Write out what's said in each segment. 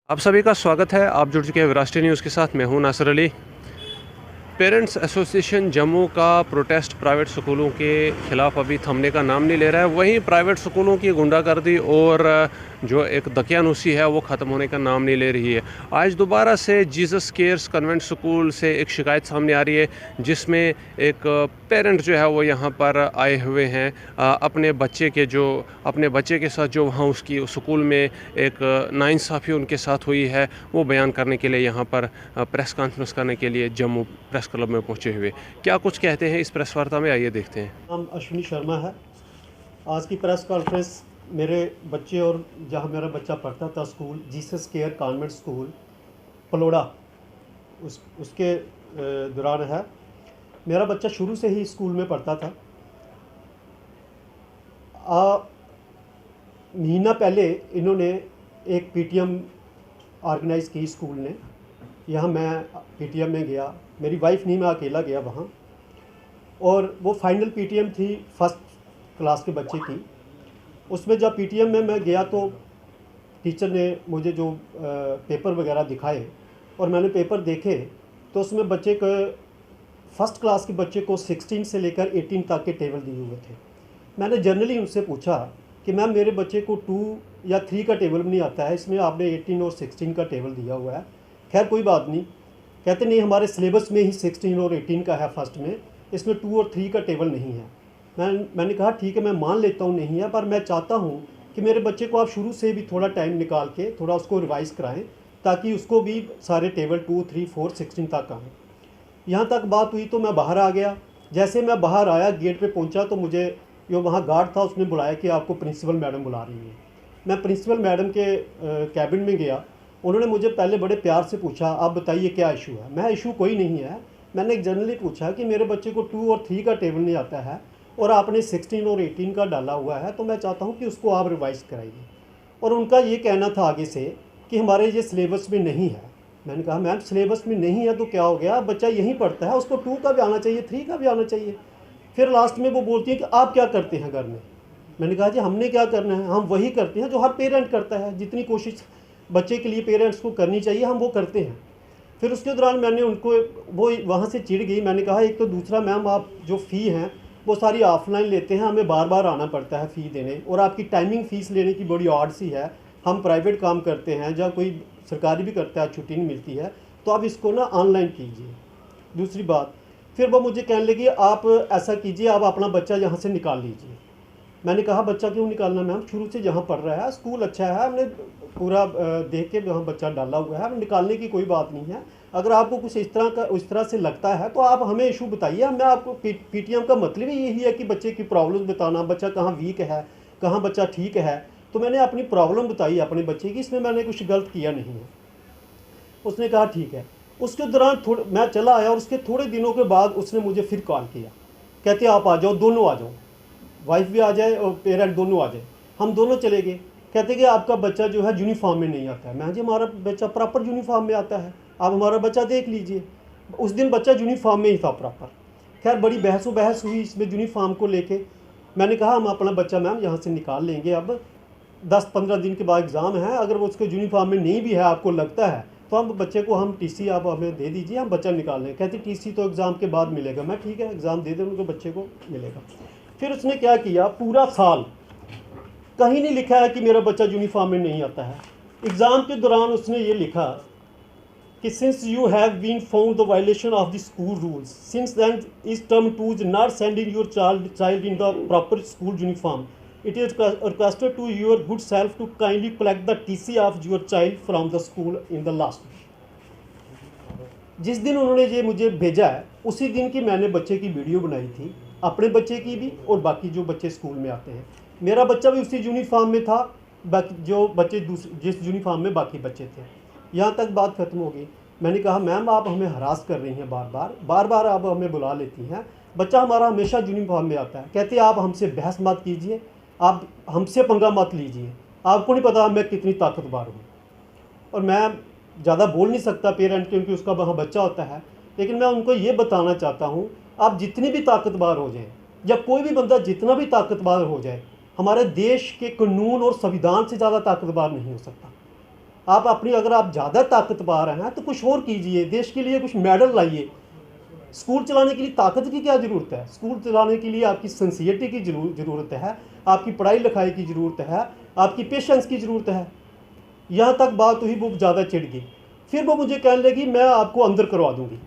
आप सभी का स्वागत है। आप जुड़ चुके हैं राष्ट्रीय न्यूज़ के साथ। मैं हूं नासिर अली। पेरेंट्स एसोसिएशन जम्मू का प्रोटेस्ट प्राइवेट स्कूलों के ख़िलाफ़ अभी थमने का नाम नहीं ले रहा है। वहीं प्राइवेट स्कूलों की गुंडागर्दी और जो एक दकियानूसी है वो ख़त्म होने का नाम नहीं ले रही है। आज दोबारा से जीसस केयर्स कन्वेंट स्कूल से एक शिकायत सामने आ रही है, जिसमें एक पेरेंट जो है वो यहाँ पर आए हुए हैं अपने बच्चे के साथ जो वहाँ उसकी स्कूल में एक नाइंसाफ़ी उनके साथ हुई है वो बयान करने के लिए यहाँ पर प्रेस कॉन्फ्रेंस करने के लिए जम्मू प्रेस क्लब में पहुंचे हुए। क्या कुछ कहते हैं इस प्रेस वार्ता में, आइए देखते हैं। नाम अश्विनी शर्मा है। आज की प्रेस कॉन्फ्रेंस मेरे बच्चे और जहां मेरा बच्चा पढ़ता था school Jesus care convent school Paloda उसके दौरान है। मेरा बच्चा शुरू से ही स्कूल में पढ़ता था। महीना पहले इन्होंने एक पीटीएम ऑर्गेनाइज़ की स्कूल ने। यहाँ मैं पीटीएम में गया, मेरी वाइफ नहीं, मैं अकेला गया वहाँ। और वो फाइनल पीटीएम थी फर्स्ट क्लास के बच्चे की। उसमें जब पीटीएम में मैं गया तो टीचर ने मुझे जो पेपर वगैरह दिखाए और मैंने पेपर देखे तो उसमें बच्चे को फर्स्ट क्लास के बच्चे को 16 से लेकर 18 तक के टेबल दिए हुए थे। मैंने जनरली उनसे पूछा कि मैम मेरे बच्चे को 2 या 3 का टेबल भी नहीं आता है, इसमें आपने 18 और 16 का टेबल दिया हुआ है। खैर कोई बात नहीं, कहते नहीं हमारे सिलेबस में ही 16 और 18 का है फर्स्ट में, इसमें 2 और 3 का टेबल नहीं है। मैंने कहा ठीक है, मैं मान लेता हूँ नहीं है, पर मैं चाहता हूँ कि मेरे बच्चे को आप शुरू से भी थोड़ा टाइम निकाल के थोड़ा उसको रिवाइज़ कराएं ताकि उसको भी सारे टेबल 2, 3, 4, 16 तक आएँ। यहाँ तक बात हुई तो मैं बाहर आ गया। जैसे मैं बाहर आया, गेट पे पहुँचा तो मुझे जो वहाँ गार्ड था उसने बुलाया कि आपको प्रिंसिपल मैडम बुला रही है। मैं प्रिंसिपल मैडम के कैबिन में गया। उन्होंने मुझे पहले बड़े प्यार से पूछा, आप बताइए क्या इशू है। मैं इशू कोई नहीं है, मैंने जनरली पूछा कि मेरे बच्चे को 2 और 3 का टेबल नहीं आता है और आपने 16 और 18 का डाला हुआ है, तो मैं चाहता हूँ कि उसको आप रिवाइज़ कराइए। और उनका ये कहना था आगे से कि हमारे ये सिलेबस में नहीं है। मैंने कहा मैम सिलेबस में नहीं है तो क्या हो गया, बच्चा यहीं पढ़ता है, उसको 2 का भी आना चाहिए, 3 का भी आना चाहिए। फिर लास्ट में वो बोलती है कि आप क्या करते हैं घर में। मैंने कहा जी हमने क्या करना है, हम वही करते हैं जो हर पेरेंट करता है। जितनी कोशिश बच्चे के लिए पेरेंट्स को करनी चाहिए हम वो करते हैं। फिर उसके दौरान मैंने उनको, वो वहाँ से चिढ़ गई। मैंने कहा एक तो दूसरा मैम आप जो फ़ी हैं वो सारी ऑफलाइन लेते हैं, हमें बार बार आना पड़ता है फ़ी देने, और आपकी टाइमिंग फ़ीस लेने की बड़ी ऑड सी है। हम प्राइवेट काम करते हैं, जब कोई सरकारी भी करता है छुट्टी नहीं मिलती है, तो आप इसको ना ऑनलाइन कीजिए। दूसरी बात, फिर वो मुझे कहने लगी आप ऐसा कीजिए, आप अपना बच्चा यहाँ से निकाल लीजिए। मैंने कहा बच्चा क्यों निकालना मैम, शुरू से जहाँ पढ़ रहा है, स्कूल अच्छा है, हमने पूरा देख के वहाँ बच्चा डाला हुआ है, निकालने की कोई बात नहीं है। अगर आपको कुछ इस तरह से लगता है तो आप हमें इशू बताइए। मैं आपको पीटीएम का मतलब ही यही है कि बच्चे की प्रॉब्लम्स बताना, बच्चा कहाँ वीक है, कहाँ बच्चा ठीक है। तो मैंने अपनी प्रॉब्लम बताई अपने बच्चे की, इसमें मैंने कुछ गलत किया नहीं है। उसने कहा ठीक है। उसके दौरान मैं चला आया और उसके थोड़े दिनों के बाद उसने मुझे फिर कॉल किया, कहते आप आ जाओ, दोनों आ जाओ, वाइफ भी आ जाए और पेरेंट दोनों आ जाए। हम दोनों चले गए। कहते कि आपका बच्चा जो है यूनिफॉर्म में नहीं आता है। मैं जी हमारा बच्चा प्रॉपर यूनिफॉर्म में आता है, आप हमारा बच्चा देख लीजिए। उस दिन बच्चा यूनिफॉर्म में ही था प्रॉपर। खैर बड़ी बहस हुई इसमें यूनिफॉर्म को लेके। मैंने कहा हम अपना बच्चा मैम यहाँ से निकाल लेंगे, अब 10-15 दिन के बाद एग्ज़ाम है, अगर वो उसको यूनिफॉर्म में नहीं भी है आपको लगता है तो हम बच्चे को हम टीसी आप हमें दे दीजिए, हम बच्चा निकाल लें। कहती टीसी तो एग्ज़ाम के बाद मिलेगा। मैं ठीक है एग्ज़ाम दे दें उनको, बच्चे को मिलेगा। फिर उसने क्या किया, पूरा साल कहीं नहीं लिखा है कि मेरा बच्चा यूनिफॉर्म में नहीं आता है। एग्ज़ाम के दौरान उसने ये लिखा कि since you have been found the violation of the school rules, since then इस term 2 is not sending your child in the proper school uniform, it is requested to your good self to kindly collect the TC of your child from the school in the last week। जिस दिन उन्होंने ये मुझे भेजा है उसी दिन की मैंने बच्चे की वीडियो बनाई थी, अपने बच्चे की भी और बाकी जो बच्चे स्कूल में आते हैं। मेरा बच्चा भी उसी यूनिफॉर्म में था, बाकी जो बच्चे जिस यूनिफॉर्म में बाकी बच्चे थे। यहाँ तक बात ख़त्म हो गई। मैंने कहा मैम आप हमें हरास कर रही हैं, बार बार आप हमें बुला लेती हैं, बच्चा हमारा हमेशा यूनिफॉर्म में आता है। कहते आप हमसे बहस मत कीजिए, आप हमसे पंगा मत लीजिए, आपको नहीं पता मैं कितनी ताकतवर हूँ। और मैं ज़्यादा बोल नहीं सकता पेरेंट, क्योंकि उसका वहाँ बच्चा होता है, लेकिन मैं उनको ये बताना चाहता हूँ आप जितनी भी ताकतवर हो जाएं, या कोई भी बंदा जितना भी ताकतवर हो जाए, हमारे देश के कानून और संविधान से ज़्यादा ताकतवर नहीं हो सकता। आप अपनी, अगर आप ज़्यादा ताकतवर हैं तो कुछ और कीजिए, देश के लिए कुछ मेडल लाइए। स्कूल चलाने के लिए ताकत की क्या ज़रूरत है? स्कूल चलाने के लिए आपकी सिंसियरिटी की ज़रूरत है, आपकी पढ़ाई लिखाई की ज़रूरत है, आपकी पेशेंस की ज़रूरत है। यहाँ तक बात हुई, वो ज़्यादा चिढ़ गई। फिर वो मुझे कहने लगी मैं आपको अंदर करवा दूँगी।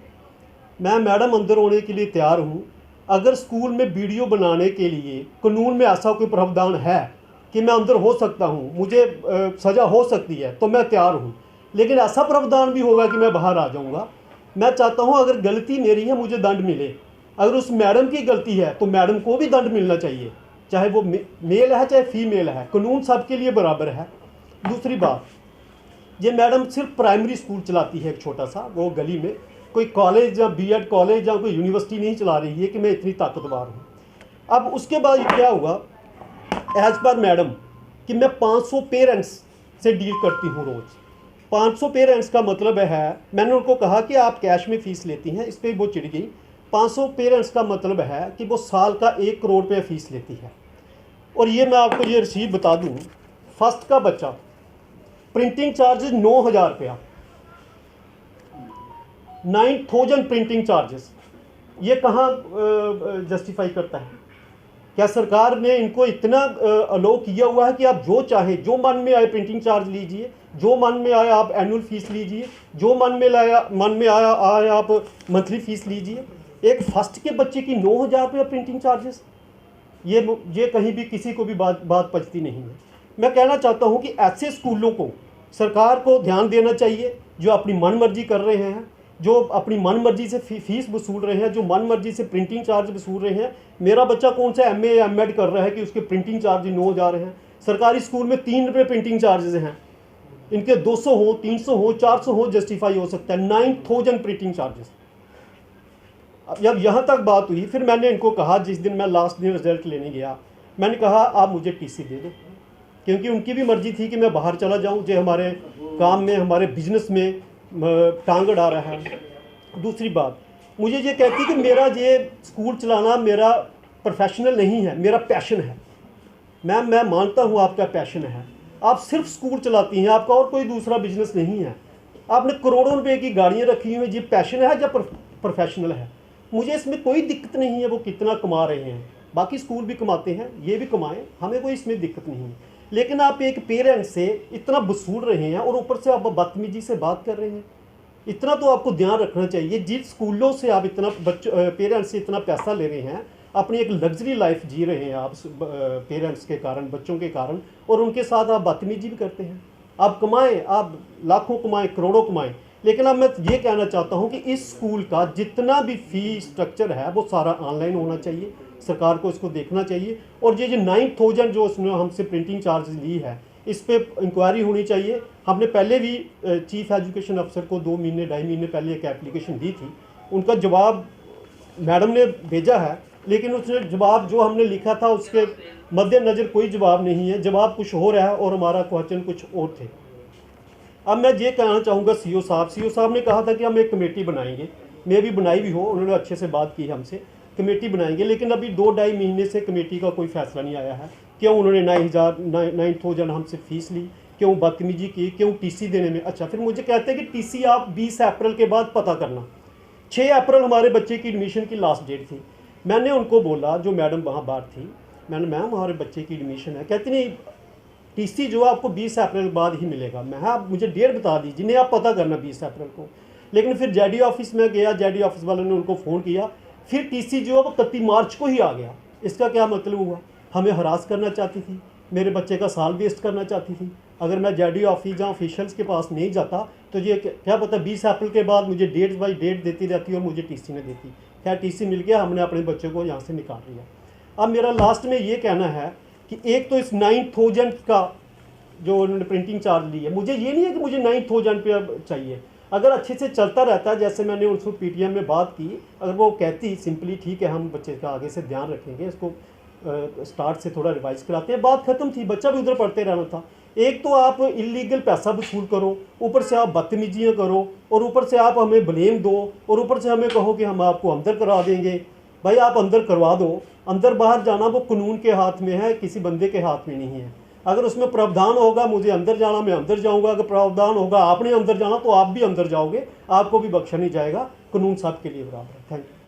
मैं मैडम अंदर होने के लिए तैयार हूँ। अगर स्कूल में वीडियो बनाने के लिए कानून में ऐसा कोई प्रावधान है कि मैं अंदर हो सकता हूँ, मुझे सज़ा हो सकती है, तो मैं तैयार हूँ। लेकिन ऐसा प्रावधान भी होगा कि मैं बाहर आ जाऊँगा। मैं चाहता हूँ अगर गलती मेरी है मुझे दंड मिले, अगर उस मैडम की गलती है तो मैडम को भी दंड मिलना चाहिए, चाहे वो मेल है चाहे फीमेल है, कानून सबके लिए बराबर है। दूसरी बात, ये मैडम सिर्फ प्राइमरी स्कूल चलाती है एक छोटा सा, वो गली में, कोई कॉलेज या बीएड कॉलेज या कोई यूनिवर्सिटी नहीं चला रही है कि मैं इतनी ताकतवर हूँ। अब उसके बाद क्या हुआ, एज पर मैडम, कि मैं 500 पेरेंट्स से डील करती हूँ रोज़। 500 पेरेंट्स का मतलब है, मैंने उनको कहा कि आप कैश में फ़ीस लेती हैं, इस पर वो चिढ़ गई। 500 पेरेंट्स का मतलब है कि वो साल का 1 करोड़ रुपये फ़ीस लेती है। और ये मैं आपको ये रसीद बता दूँ, फर्स्ट का बच्चा प्रिंटिंग चार्जेस 9,000 रुपया, 9,000 प्रिंटिंग चार्जेस। ये कहाँ जस्टिफाई करता है? क्या सरकार ने इनको इतना अलो किया हुआ है कि आप जो चाहे, जो मन में आए प्रिंटिंग चार्ज लीजिए, जो मन में आए आप एनुअल फीस लीजिए, जो मन में आया आप मंथली फीस लीजिए? एक फर्स्ट के बच्चे की 9,000 रुपया प्रिंटिंग चार्जेस, ये कहीं भी किसी को भी बात पचती नहीं है। मैं कहना चाहता हूँ कि ऐसे स्कूलों को सरकार को ध्यान देना चाहिए जो अपनी मनमर्जी कर रहे हैं, जो अपनी मनमर्जी से फीस वसूल रहे हैं, जो मनमर्जी से प्रिंटिंग चार्ज वसूल रहे हैं। मेरा बच्चा कौन सा MA या MED कर रहा है कि उसके प्रिंटिंग चार्ज 9,000 हैं? सरकारी स्कूल में 3 रुपये प्रिंटिंग चार्जेस हैं, इनके 200 हो, 300 हो, 400 हो, जस्टिफाई हो सकता है। 9,000 प्रिंटिंग चार्जेस। अब जब यहाँ तक बात हुई, फिर मैंने इनको कहा, जिस दिन मैं लास्ट दिन रिजल्ट लेने गया, मैंने कहा आप मुझे TC दे दो, क्योंकि उनकी भी मर्जी थी कि मैं बाहर चला जाऊँ, जो हमारे काम में, हमारे बिजनेस में टांग अड़ा रहा है। दूसरी बात, मुझे ये कहती कि मेरा ये स्कूल चलाना मेरा प्रोफेशनल नहीं है, मेरा पैशन है। मैम, मैं मानता हूँ आपका पैशन है, आप सिर्फ स्कूल चलाती हैं, आपका और कोई दूसरा बिजनेस नहीं है। आपने करोड़ों रुपए की गाड़ियाँ रखी हुई हैं, ये पैशन है या प्रोफेशनल है? मुझे इसमें कोई दिक्कत नहीं है वो कितना कमा रहे हैं, बाकी स्कूल भी कमाते हैं, ये भी कमाएं, हमें कोई इसमें दिक्कत नहीं है। लेकिन आप एक पेरेंट से इतना वसूल रहे हैं और ऊपर से आप बदतमीजी से बात कर रहे हैं, इतना तो आपको ध्यान रखना चाहिए। जिस स्कूलों से आप इतना पेरेंट्स से इतना पैसा ले रहे हैं, अपनी एक लग्जरी लाइफ जी रहे हैं आप पेरेंट्स के कारण, बच्चों के कारण, और उनके साथ आप बदतमीजी भी करते हैं। आप कमाएं, आप लाखों कमाएं, करोड़ों कमाएं, लेकिन अब मैं ये कहना चाहता हूँ कि इस स्कूल का जितना भी फ़ी स्ट्रक्चर है वो सारा ऑनलाइन होना चाहिए। सरकार को इसको देखना चाहिए। और ये 9,000 जो उसने हमसे प्रिंटिंग चार्ज ली है, इस पर इंक्वायरी होनी चाहिए। हमने पहले भी चीफ एजुकेशन अफसर को 2 महीने 2.5 महीने पहले एक एप्लीकेशन दी थी, उनका जवाब मैडम ने भेजा है, लेकिन उसने जवाब जो हमने लिखा था उसके मद्देनज़र कोई जवाब नहीं है, जवाब कुछ हो रहा है और हमारा क्वेश्चन कुछ और थे। अब मैं ये कहना चाहूँगा, सीओ साहब ने कहा था कि हम एक कमेटी बनाएंगे, मैं भी बनाई भी हो, उन्होंने अच्छे से बात की हमसे, कमेटी बनाएंगे, लेकिन अभी 2-2.5 महीने से कमेटी का कोई फैसला नहीं आया है। क्यों उन्होंने 9,000 हमसे फ़ीस ली, क्यों बदतमीजी की, क्यों TC देने में। अच्छा, फिर मुझे कहते हैं कि TC आप 20 अप्रैल के बाद पता करना। 6 अप्रैल हमारे बच्चे की एडमिशन की लास्ट डेट थी। मैंने उनको बोला, जो मैडम वहाँ बाहर थी, मैंने, मैम हमारे बच्चे की एडमिशन है। कहती नहीं, TC जो आपको 20 अप्रैल बाद ही मिलेगा। मैं, हाँ, आप मुझे डेट बता दीजिए, नहीं आप पता करना 20 अप्रैल को। लेकिन फिर JD ऑफिस में गया, JD ऑफिस वालों ने उनको फ़ोन किया, फिर TC जो है वो 31 मार्च को ही आ गया। इसका क्या मतलब हुआ? हमें हरास करना चाहती थी, मेरे बच्चे का साल वेस्ट करना चाहती थी। अगर मैं JD ऑफिस या ऑफिशियल्स के पास नहीं जाता तो ये क्या पता 20 अप्रैल के बाद मुझे डेट बाई डेट देती रहती और मुझे TC नहीं देती। खैर, TC मिल गया, हमने अपने बच्चे को यहाँ से निकाल लिया। अब मेरा लास्ट में ये कहना है कि एक तो इस 9,000 का जो उन्होंने प्रिंटिंग चार्ज ली है, मुझे ये नहीं है कि मुझे 9,000 रुपया चाहिए। अगर अच्छे से चलता रहता, जैसे मैंने उसको PTM में बात की, अगर वो कहती सिंपली ठीक है हम बच्चे का आगे से ध्यान रखेंगे, इसको स्टार्ट से थोड़ा रिवाइज कराते हैं, बात ख़त्म थी, बच्चा भी उधर पढ़ते रहना था। एक तो आप इलीगल पैसा वसूल करो, ऊपर से आप बदतमीजियाँ करो, और ऊपर से आप हमें ब्लेम दो, और ऊपर से हमें कहो कि हम आपको अंदर करा देंगे। भाई, आप अंदर करवा दो, अंदर बाहर जाना वो कानून के हाथ में है, किसी बंदे के हाथ में नहीं है। अगर उसमें प्रावधान होगा मुझे अंदर जाना, मैं अंदर जाऊंगा। अगर प्रावधान होगा आपने अंदर जाना, तो आप भी अंदर जाओगे, आपको भी बख्शा नहीं जाएगा। कानून सबके लिए बराबर है। Thank you.